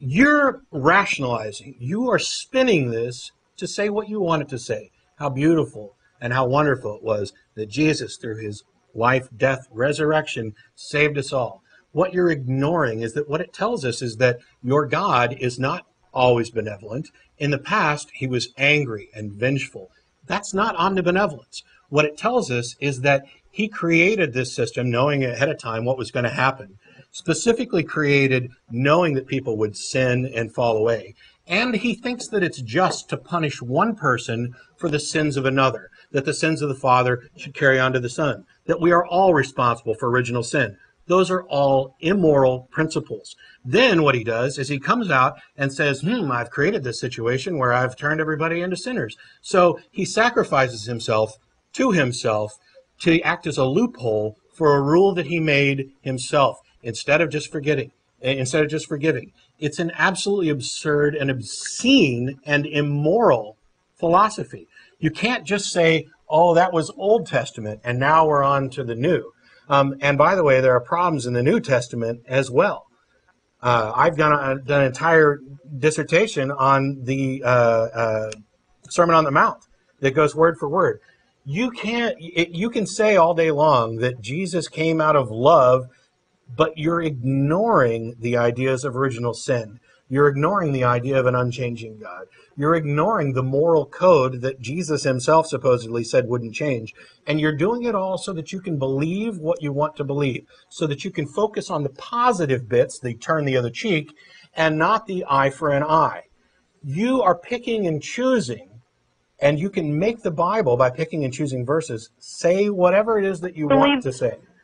you're rationalizing. You are spinning this to say what you want it to say. How beautiful and how wonderful it was that Jesus, through his life, death, resurrection, saved us all. What you're ignoring is that what it tells us is that your God is not always benevolent. In the past, he was angry and vengeful. That's not omnibenevolence. What it tells us is that he created this system knowing ahead of time what was going to happen, specifically created knowing that people would sin and fall away. And he thinks that it's just to punish one person for the sins of another, that the sins of the Father should carry on to the Son, that we are all responsible for original sin. Those are all immoral principles. Then what he does is he comes out and says, I've created this situation where I've turned everybody into sinners. So he sacrifices himself to act as a loophole for a rule that he made himself instead of just forgiving. It's an absolutely absurd and obscene and immoral philosophy. You can't just say, oh, that was Old Testament and now we're on to the New. And by the way, there are problems in the New Testament as well. I've done an entire dissertation on the Sermon on the Mount that goes word for word. You can say all day long that Jesus came out of love, but you're ignoring the ideas of original sin. You're ignoring the idea of an unchanging God. You're ignoring the moral code that Jesus himself supposedly said wouldn't change. And you're doing it all so that you can believe what you want to believe, so that you can focus on the positive bits, the turn the other cheek, and not the eye for an eye. You are picking and choosing, and you can make the Bible, by picking and choosing verses, say whatever it is that you want to say.